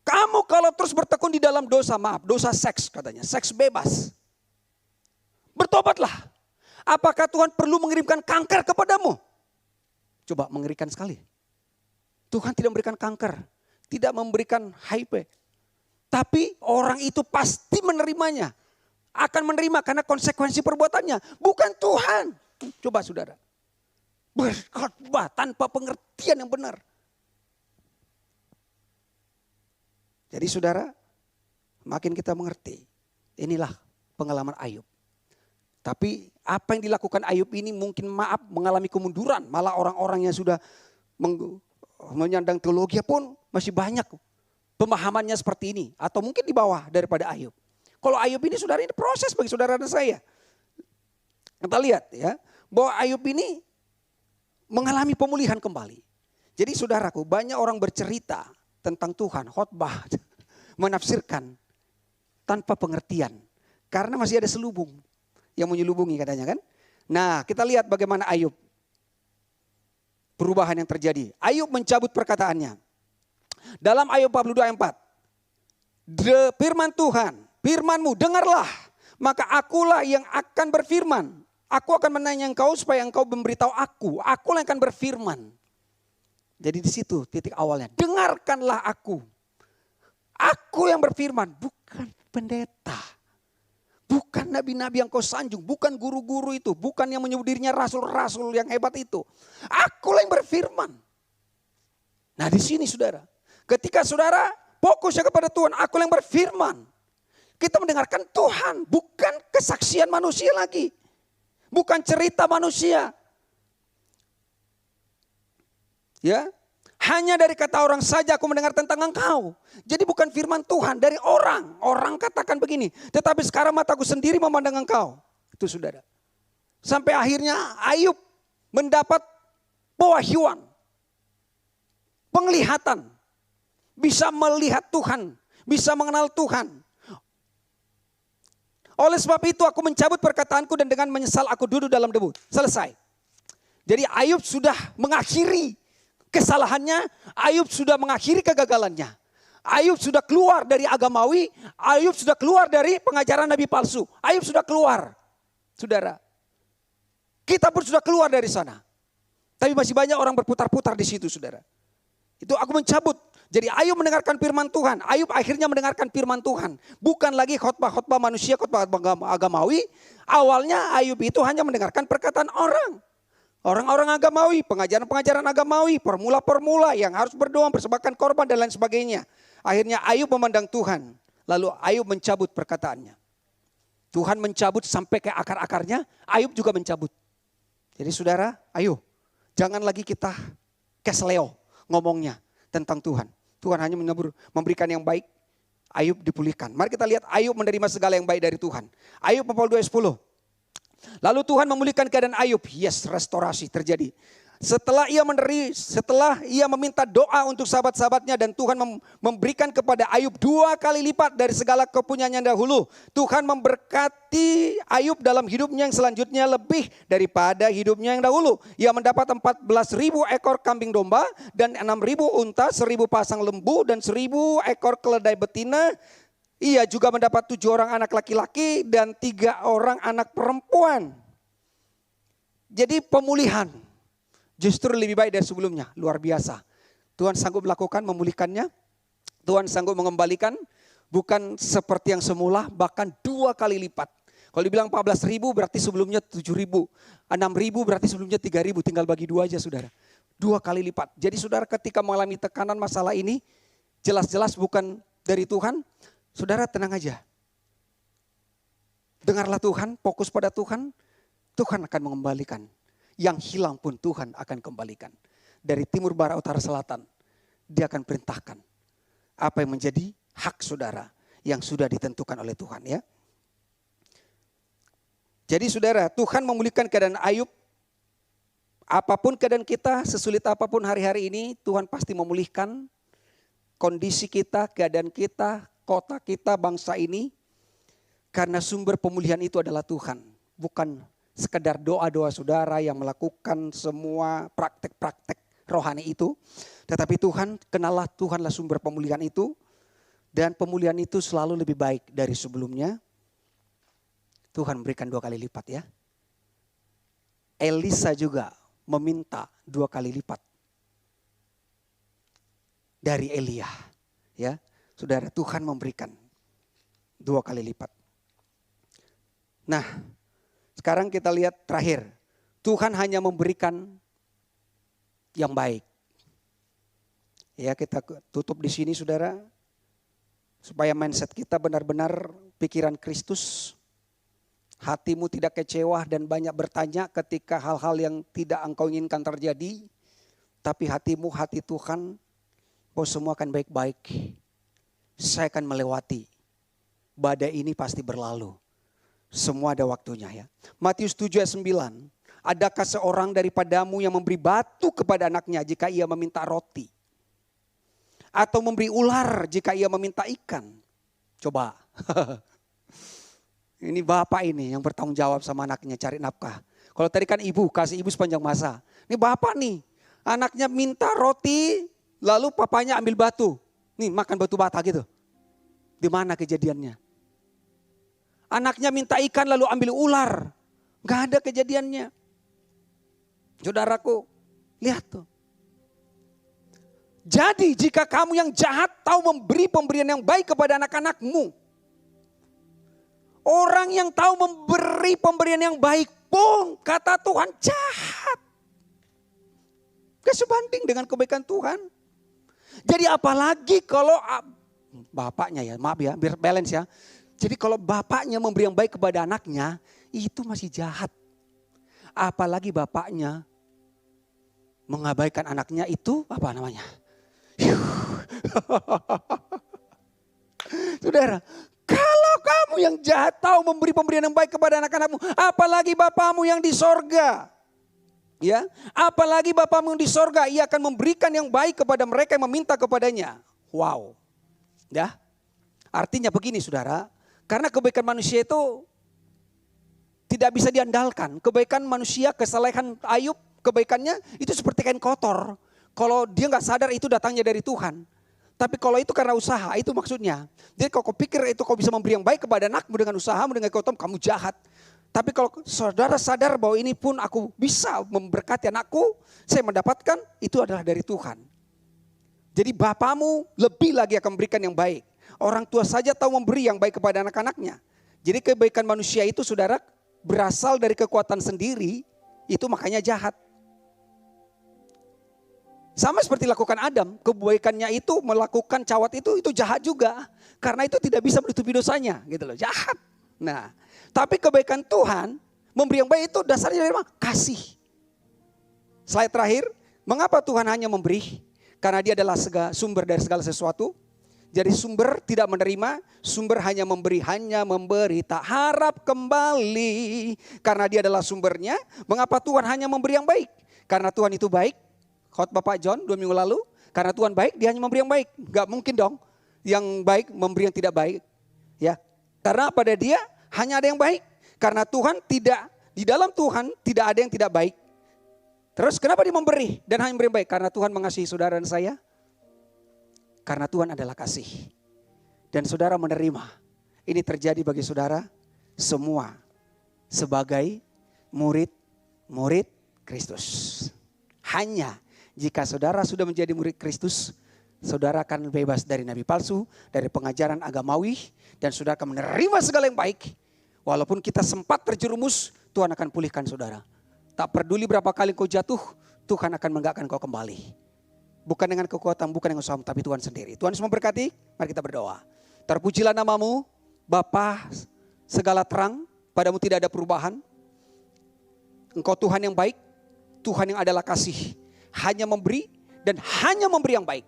Kamu kalau terus bertekun di dalam dosa, dosa seks katanya, seks bebas. Bertobatlah. Apakah Tuhan perlu mengirimkan kanker kepadamu? Coba, mengerikan sekali. Tuhan tidak memberikan kanker, tidak memberikan HIV. Tapi orang itu pasti menerimanya. Akan menerima karena konsekuensi perbuatannya. Bukan Tuhan. Coba saudara. Berkhotbah tanpa pengertian yang benar. Jadi saudara, makin kita mengerti. Inilah pengalaman Ayub. Tapi apa yang dilakukan Ayub ini mungkin mengalami kemunduran. Malah orang-orang yang sudah menyandang teologi pun masih banyak pemahamannya seperti ini. Atau mungkin di bawah daripada Ayub. Kalau Ayub ini saudara, ini proses bagi saudara dan saya. Kita lihat ya, bahwa Ayub ini mengalami pemulihan kembali. Jadi saudaraku, banyak orang bercerita tentang Tuhan, khotbah, menafsirkan tanpa pengertian. Karena masih ada selubung yang menyelubungi katanya kan. Nah kita lihat bagaimana Ayub. Perubahan yang terjadi. Ayub mencabut perkataannya. Dalam Ayub 42 ayat 4. Firman Tuhan, firman-Mu dengarlah. Maka akulah yang akan berfirman. Aku akan menanya engkau supaya engkau memberitahu aku. Akulah yang akan berfirman. Jadi di situ titik awalnya. Dengarkanlah aku. Aku yang berfirman, bukan pendeta. Bukan nabi-nabi yang kau sanjung, bukan guru-guru itu, bukan yang menyebut dirinya rasul-rasul yang hebat itu. Akulah yang berfirman. Nah di sini saudara, ketika saudara fokusnya kepada Tuhan, akulah yang berfirman. Kita mendengarkan Tuhan, bukan kesaksian manusia lagi. Bukan cerita manusia. Ya, hanya dari kata orang saja aku mendengar tentang engkau. Jadi bukan firman Tuhan, dari orang. Orang katakan begini, tetapi sekarang mataku sendiri memandang engkau. Itu saudara. Sampai akhirnya Ayub mendapat pewahyuan. Penglihatan. Bisa melihat Tuhan, bisa mengenal Tuhan. Oleh sebab itu aku mencabut perkataanku dan dengan menyesal aku duduk dalam debu. Selesai. Jadi Ayub sudah mengakhiri kesalahannya, Ayub sudah mengakhiri kegagalannya. Ayub sudah keluar dari agamawi, Ayub sudah keluar dari pengajaran nabi palsu. Ayub sudah keluar. Saudara, kita pun sudah keluar dari sana. Tapi masih banyak orang berputar-putar di situ saudara. Itu aku mencabut. Jadi Ayub mendengarkan firman Tuhan. Ayub akhirnya mendengarkan firman Tuhan. Bukan lagi khotbah-khotbah manusia, khotbah agamawi. Awalnya Ayub itu hanya mendengarkan perkataan orang. Orang-orang agamawi, pengajaran-pengajaran agamawi, formula-formula yang harus berdoa, persembahkan korban dan lain sebagainya. Akhirnya Ayub memandang Tuhan. lalu Ayub mencabut perkataannya. Tuhan mencabut sampai ke akar-akarnya, Ayub juga mencabut. Jadi saudara, ayo jangan lagi kita kesleo ngomongnya tentang Tuhan. Tuhan hanya memberikan yang baik, Ayub dipulihkan. Mari kita lihat Ayub menerima segala yang baik dari Tuhan. Ayub pasal 2 ayat 10. Lalu Tuhan memulihkan keadaan Ayub. Yes, restorasi terjadi. Setelah ia meminta doa untuk sahabat-sahabatnya dan Tuhan memberikan kepada Ayub 2 kali lipat dari segala kepunyaannya dahulu. Tuhan memberkati Ayub dalam hidupnya yang selanjutnya lebih daripada hidupnya yang dahulu. Ia mendapat 14.000 ekor kambing domba dan 6.000 unta, 1.000 pasang lembu dan 1.000 ekor keledai betina. Ia juga mendapat 7 orang anak laki-laki dan 3 orang anak perempuan. Jadi pemulihan justru lebih baik dari sebelumnya, luar biasa. Tuhan sanggup melakukan, memulihkannya. Tuhan sanggup mengembalikan, bukan seperti yang semula, bahkan 2 kali lipat. Kalau dibilang 14.000 berarti sebelumnya 7.000. 6.000 berarti sebelumnya 3.000, tinggal bagi 2 aja saudara. 2 kali lipat. Jadi saudara ketika mengalami tekanan masalah ini, jelas-jelas bukan dari Tuhan, saudara tenang aja. Dengarlah Tuhan, fokus pada Tuhan, Tuhan akan mengembalikan. Yang hilang pun Tuhan akan kembalikan. Dari timur, barat, utara, selatan. Dia akan perintahkan apa yang menjadi hak saudara yang sudah ditentukan oleh Tuhan ya. Jadi saudara, Tuhan memulihkan keadaan Ayub. Apapun keadaan kita, sesulit apapun hari-hari ini, Tuhan pasti memulihkan kondisi kita, keadaan kita, kota kita, bangsa ini. Karena sumber pemulihan itu adalah Tuhan, bukan sekedar doa-doa saudara yang melakukan semua praktek-praktek rohani itu. Tetapi Tuhan, kenalah Tuhanlah sumber pemulihan itu. Dan pemulihan itu selalu lebih baik dari sebelumnya. Tuhan berikan 2 kali lipat ya. Elisa juga meminta 2 kali lipat dari Elia. Ya, saudara, Tuhan memberikan 2 kali lipat. Nah, sekarang kita lihat terakhir. Tuhan hanya memberikan yang baik. Ya, kita tutup di sini saudara. Supaya mindset kita benar-benar pikiran Kristus. Hatimu tidak kecewa dan banyak bertanya ketika hal-hal yang tidak engkau inginkan terjadi. Tapi hatimu hati Tuhan. Bahwa semua akan baik-baik. Saya akan melewati. Badai ini pasti berlalu. Semua ada waktunya ya. Matius 7 ayat 9. Adakah seorang daripadamu yang memberi batu kepada anaknya jika ia meminta roti? Atau memberi ular jika ia meminta ikan? Coba. Ini bapak ini yang bertanggung jawab sama anaknya cari nafkah. Kalau tadi kan ibu, kasih ibu sepanjang masa. Ini bapak nih, anaknya minta roti lalu papanya ambil batu. Nih makan batu bata gitu. Di mana kejadiannya? Anaknya minta ikan lalu ambil ular. Gak ada kejadiannya. Saudaraku, lihat tuh. Jadi jika kamu yang jahat tahu memberi pemberian yang baik kepada anak-anakmu. Orang yang tahu memberi pemberian yang baik pun kata Tuhan jahat. Gak sebanding dengan kebaikan Tuhan. Jadi apalagi kalau bapaknya ya, maaf ya, biar balance ya. Jadi kalau bapaknya memberi yang baik kepada anaknya, itu masih jahat. Apalagi bapaknya mengabaikan anaknya, itu apa namanya? Saudara, kalau kamu yang jahat tahu memberi pemberian yang baik kepada anak-anakmu, apalagi Bapamu yang di sorga. Ya, apalagi Bapamu yang di sorga, ia akan memberikan yang baik kepada mereka yang meminta kepadanya. Wow. Ya. Artinya begini saudara, karena kebaikan manusia itu tidak bisa diandalkan. Kebaikan manusia, kesalehan Ayub, kebaikannya itu seperti kain kotor. Kalau dia nggak sadar itu datangnya dari Tuhan. Tapi kalau itu karena usaha, itu maksudnya. Jadi kalau kau pikir itu kau bisa memberi yang baik kepada anakmu dengan usahamu, dengan kau kamu jahat. Tapi kalau saudara sadar bahwa ini pun aku bisa memberkati anakku, saya mendapatkan, itu adalah dari Tuhan. Jadi bapamu lebih lagi akan memberikan yang baik. Orang tua saja tahu memberi yang baik kepada anak-anaknya. Jadi kebaikan manusia itu saudara berasal dari kekuatan sendiri, itu makanya jahat. Sama seperti lakukan Adam, kebaikannya itu melakukan cawat itu jahat juga. Karena itu tidak bisa menutupi dosanya, gitu loh, jahat. Nah, tapi kebaikan Tuhan, memberi yang baik itu dasarnya dari mana? Kasih. Slide terakhir, mengapa Tuhan hanya memberi? Karena dia adalah sumber dari segala sesuatu. Jadi sumber tidak menerima, sumber hanya memberi, tak harap kembali. Karena dia adalah sumbernya, mengapa Tuhan hanya memberi yang baik? Karena Tuhan itu baik. Khotbah Pak John 2 minggu lalu, karena Tuhan baik, dia hanya memberi yang baik. Gak mungkin dong yang baik memberi yang tidak baik. Ya, karena pada dia hanya ada yang baik. Karena Tuhan tidak, di dalam Tuhan tidak ada yang tidak baik. Terus kenapa dia memberi dan hanya memberi yang baik? Karena Tuhan mengasihi saudara dan saya. Karena Tuhan adalah kasih. Dan saudara menerima. Ini terjadi bagi saudara semua sebagai murid Kristus. Hanya jika saudara sudah menjadi murid Kristus, saudara akan bebas dari nabi palsu, dari pengajaran agamawi, dan saudara akan menerima segala yang baik. Walaupun kita sempat terjerumus, Tuhan akan pulihkan saudara. Tak peduli berapa kali kau jatuh, Tuhan akan menggakkan kau kembali. Bukan dengan kekuatan, bukan dengan usahamu, tapi Tuhan sendiri. Tuhan Yesus memberkati, mari kita berdoa. Terpujilah namamu, Bapa segala terang, padamu tidak ada perubahan. Engkau Tuhan yang baik, Tuhan yang adalah kasih. Hanya memberi dan hanya memberi yang baik.